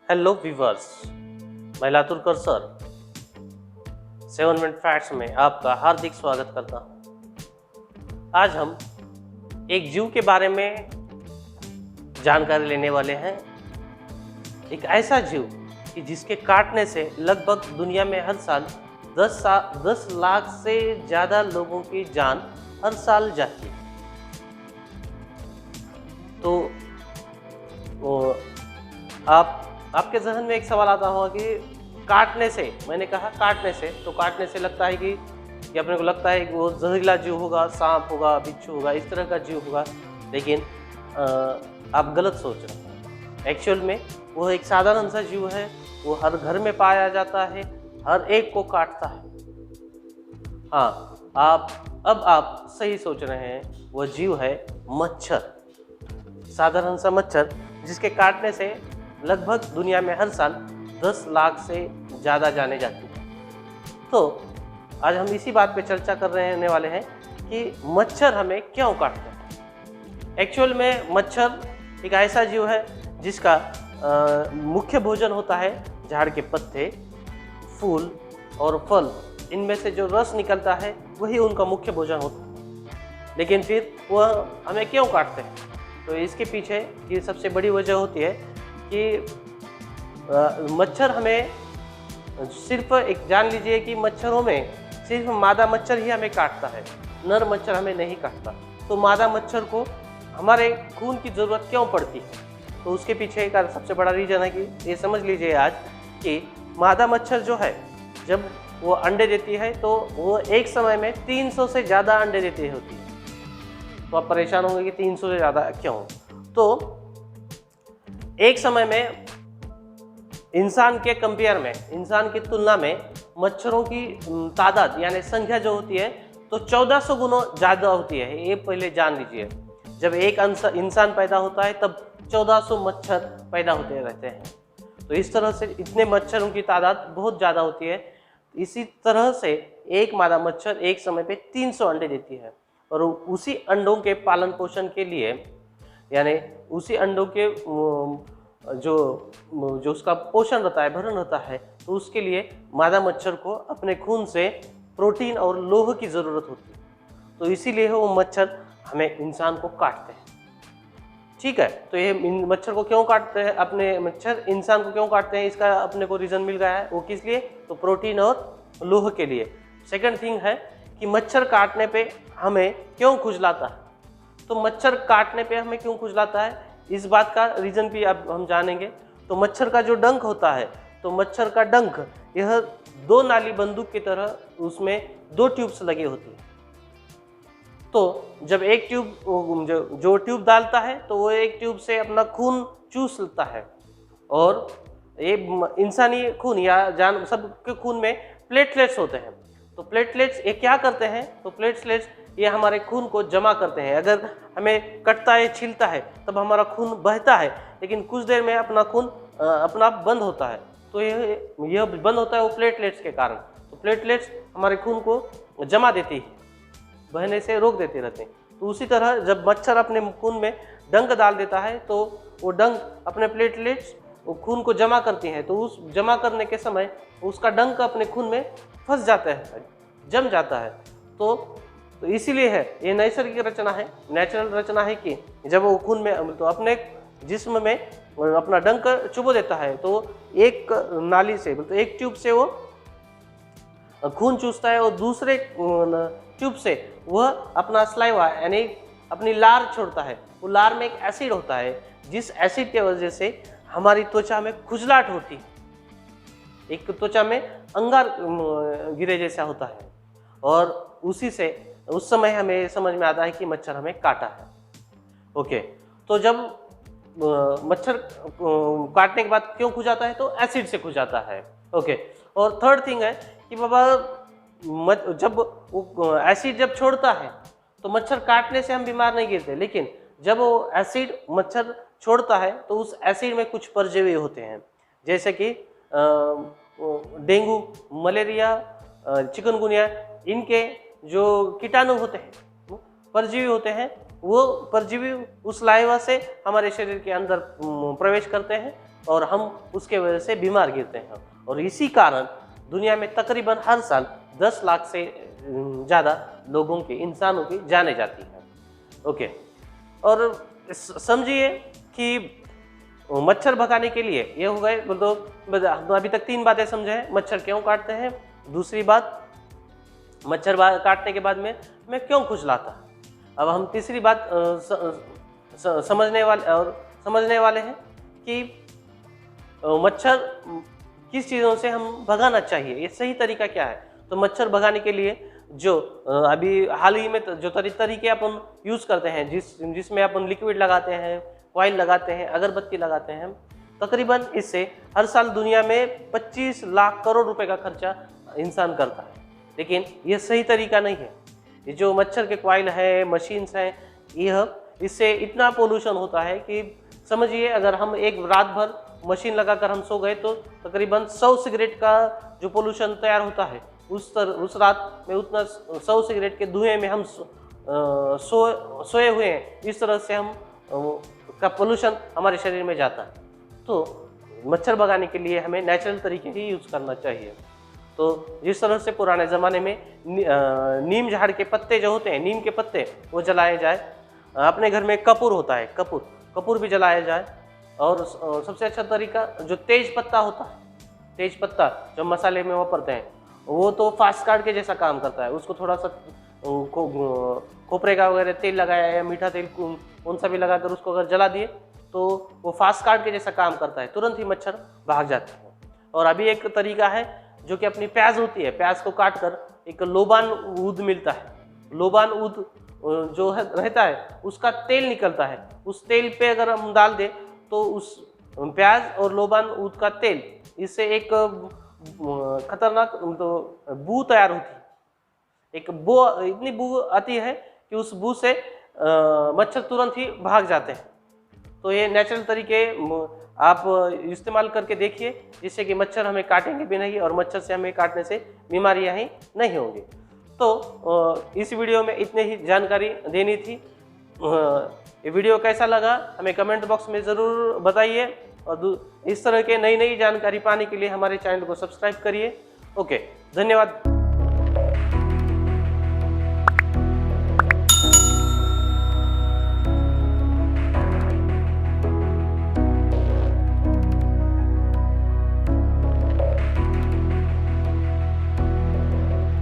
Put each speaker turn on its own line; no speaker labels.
Hello viewers, मैं लातुरकर sir 7 minute facts में आपका हार्दिक स्वागत करता हूं। आज हम एक जीव के बारे में जानकारी लेने वाले हैं। एक ऐसा जीव कि जिसके काटने से लगभग दुनिया में हर साल 10 लाख से ज़्यादा लोगों की जान हर साल जाती है। तो आपके जहन में एक सवाल आता होगा कि काटने से, मैंने कहा काटने से, तो काटने से लगता है कि अपने को लगता है कि वो जहरीला जीव होगा, सांप होगा, बिच्छू होगा, इस तरह का जीव होगा। लेकिन आप गलत सोच रहे हैं। एक्चुअल में वो एक साधारण सा जीव है। वो हर घर में पाया जाता है, हर एक को काटता है। हाँ, आप सही सोच रहे हैं। वो जीव है मच्छर, साधारण सा मच्छर, जिसके काटने से लगभग दुनिया में हर साल 10 लाख से ज़्यादा जाने जाती है। तो आज हम इसी बात पे चर्चा कर रहने वाले हैं कि मच्छर हमें क्यों काटते हैं। एक्चुअल में मच्छर एक ऐसा जीव है जिसका मुख्य भोजन होता है झाड़ के पत्ते, फूल और फल। इनमें से जो रस निकलता है वही उनका मुख्य भोजन होता है। लेकिन फिर वह हमें क्यों काटते हैं? तो इसके पीछे की सबसे बड़ी वजह होती है कि मच्छर हमें सिर्फ एक जान लीजिए कि मच्छरों में सिर्फ मादा मच्छर ही हमें काटता है, नर मच्छर हमें नहीं काटता। तो मादा मच्छर को हमारे खून की ज़रूरत क्यों पड़ती है? तो उसके पीछे का सबसे बड़ा रीज़न है कि ये समझ लीजिए आज कि मादा मच्छर जो है, जब वो अंडे देती है तो वो एक समय में 300 से ज़्यादा अंडे देती होती है। तो आप परेशान होंगे कि 300 से ज़्यादा क्यों? तो एक समय में इंसान के कंपेयर में, इंसान की तुलना में मच्छरों की तादाद यानी संख्या जो होती है तो 1400 गुना ज़्यादा होती है। ये पहले जान लीजिए। जब एक इंसान पैदा होता है तब 1400 मच्छर पैदा होते रहते हैं। तो इस तरह से इतने मच्छरों की तादाद बहुत ज़्यादा होती है। इसी तरह से एक मादा मच्छर एक समय पे 300 अंडे देती है और उसी अंडों के पालन पोषण के लिए, यानी उसी अंडों के जो उसका पोषण रहता है, भरण रहता है, तो उसके लिए मादा मच्छर को अपने खून से प्रोटीन और लोह की ज़रूरत होती है। तो इसीलिए वो मच्छर हमें इंसान को काटते हैं। ठीक है, तो ये मच्छर को क्यों काटते हैं? अपने मच्छर इंसान को क्यों काटते हैं, इसका अपने को रीज़न मिल गया है। वो किस लिए? तो प्रोटीन और लोह के लिए। सेकंड थिंग है कि मच्छर काटने पे हमें क्यों खुजलाता है। तो मच्छर काटने पे हमें क्यों खुजलाता है, इस बात का रीज़न भी अब हम जानेंगे। तो मच्छर का जो डंक होता है, तो मच्छर का डंक यह 2 नाली बंदूक की तरह उसमें 2 ट्यूब्स लगी होती है। तो जब एक ट्यूब जो ट्यूब डालता है तो वो एक ट्यूब से अपना खून चूस लेता है। और ये इंसानी खून या जान सबके खून में प्लेटलेट्स होते हैं। तो प्लेटलेट्स ये क्या करते हैं? तो प्लेटलेट्स ये हमारे खून को जमा करते हैं। अगर हमें कटता है, छिलता है, तब हमारा खून बहता है, लेकिन कुछ देर में अपना खून अपना आप बंद होता है। तो यह बंद होता है वो प्लेटलेट्स के कारण। तो प्लेटलेट्स हमारे खून को जमा देती है, बहने से रोक देते रहते हैं। तो उसी तरह जब मच्छर अपने खून में डंक डाल देता है तो वो डंक अपने प्लेटलेट्स खून को जमा करती हैं। तो उस जमा करने के समय उसका डंक अपने खून में फंस जाता है, जम जाता है। तो इसीलिए है, ये नैसर्गिक रचना है, नेचुरल रचना है कि जब वो खून में, तो अपने जिस्म में अपना डंक चुबो देता है, तो एक नाली से, तो एक ट्यूब से वो खून चूसता है और दूसरे ट्यूब से वह अपना स्लाइवा यानी अपनी लार छोड़ता है। वो लार में एक एसिड होता है, जिस एसिड के वजह से हमारी त्वचा में खुजलाहट होती है। एक त्वचा में अंगार गिरे जैसा होता है और उसी से उस समय हमें समझ में आता है कि मच्छर हमें काटा है। ओके, तो जब मच्छर काटने के बाद क्यों खुजाता है? तो एसिड से खुजाता है। ओके, और थर्ड थिंग है कि बाबा जब वो एसिड जब छोड़ता है तो मच्छर काटने से हम बीमार नहीं गिरते, लेकिन जब वो एसिड मच्छर छोड़ता है तो उस एसिड में कुछ परजीवी होते हैं, जैसे कि डेंगू, मलेरिया, चिकनगुनिया, इनके जो कीटाणु होते हैं, परजीवी होते हैं, वो परजीवी उस लाइवा से हमारे शरीर के अंदर प्रवेश करते हैं और हम उसके वजह से बीमार गिरते हैं। और इसी कारण दुनिया में तकरीबन हर साल 10 लाख से ज़्यादा लोगों की, इंसानों की जाने जाती है। ओके, और समझिए कि मच्छर भगाने के लिए ये हो गए, तो हम अभी तक 3 बातें समझे हैं। मच्छर क्यों काटते हैं, दूसरी बात मच्छर काटने के बाद में हमें क्यों खुजलाता है। अब हम तीसरी बात समझने वाले हैं कि मच्छर किस चीज़ों से हम भगाना चाहिए, ये सही तरीका क्या है। तो मच्छर भगाने के लिए जो अभी हाल ही में जो तरीके अपन यूज़ करते हैं, जिसमें अपन लिक्विड लगाते हैं, कॉइल लगाते हैं, अगरबत्ती लगाते हैं, तकरीबन इससे हर साल दुनिया में 25 लाख करोड़ रुपए का खर्चा इंसान करता है। लेकिन यह सही तरीका नहीं है। ये जो मच्छर के कॉइल है, मशीन्स हैं, इससे इतना पोल्यूशन होता है कि समझिए अगर हम एक रात भर मशीन लगाकर हम सो गए तो तकरीबन 100 सिगरेट का जो पोल्यूशन तैयार होता है, उस रात में उतना 100 सिगरेट के धुएं में हम सोए हुए हैं। इस तरह से हम का पोल्यूशन हमारे शरीर में जाता है। तो मच्छर भगाने के लिए हमें नेचुरल तरीके ही यूज़ करना चाहिए। तो जिस तरह से पुराने ज़माने में नीम झाड़ के पत्ते जो होते हैं, नीम के पत्ते, वो जलाए जाए। अपने घर में कपूर होता है, कपूर भी जलाया जाए। और सबसे अच्छा तरीका जो तेज पत्ता होता है, तेज पत्ता जो मसाले में वापरते हैं, वो तो फास्ट कार्ड के जैसा काम करता है। उसको थोड़ा सा खोपरे का वगैरह तेल लगाया या मीठा तेल कौन सा भी लगाकर उसको अगर जला दिए तो वो फास्ट कार्ड के जैसा काम करता है, तुरंत ही मच्छर भाग जाते हैं। और अभी एक तरीका है जो कि अपनी प्याज होती है, प्याज को काट कर एक लोबान ऊद मिलता है। लोबान ऊद जो रहता है उसका तेल निकलता है। उस तेल पे अगर हम डाल दें तो उस प्याज और लोबान ऊद का तेल, इससे एक खतरनाक तो बू तैयार होती है। एक बू, इतनी बू आती है कि उस बू से मच्छर तुरंत ही भाग जाते हैं। तो ये नेचुरल तरीके आप इस्तेमाल करके देखिए, जिससे कि मच्छर हमें काटेंगे भी नहीं और मच्छर से हमें काटने से बीमारियां ही नहीं होंगी। तो इस वीडियो में इतने ही जानकारी देनी थी। ये वीडियो कैसा लगा हमें कमेंट बॉक्स में ज़रूर बताइए। और इस तरह के नई जानकारी पाने के लिए हमारे चैनल को सब्सक्राइब करिए। ओके, धन्यवाद।